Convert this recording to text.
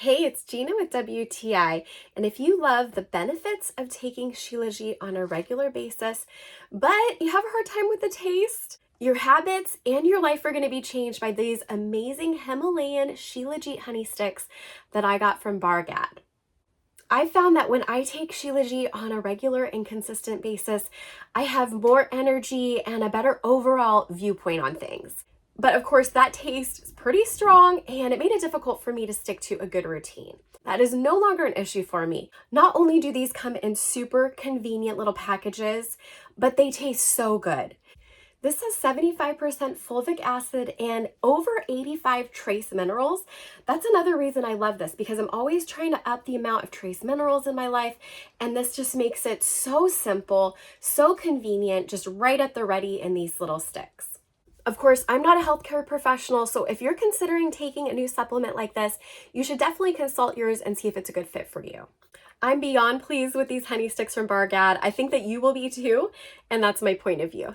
Hey, it's Gina with WTI, and if you love the benefits of taking Shilajit on a regular basis, but you have a hard time with the taste, your habits and your life are going to be changed by these amazing Himalayan Shilajit honey sticks that I got from Bargad. I found that when I take Shilajit on a regular and consistent basis, I have more energy and a better overall viewpoint on things. But of course, that taste is pretty strong and it made it difficult for me to stick to a good routine. That is no longer an issue for me. Not only do these come in super convenient little packages, but they taste so good. This has 75% fulvic acid and over 85 trace minerals. That's another reason I love this, because I'm always trying to up the amount of trace minerals in my life, and this just makes it so simple, so convenient, just right at the ready in these little sticks. Of course, I'm not a healthcare professional, so if you're considering taking a new supplement like this, you should definitely consult yours and see if it's a good fit for you. I'm beyond pleased with these honey sticks from Bargad. I think that you will be too, and that's my point of view.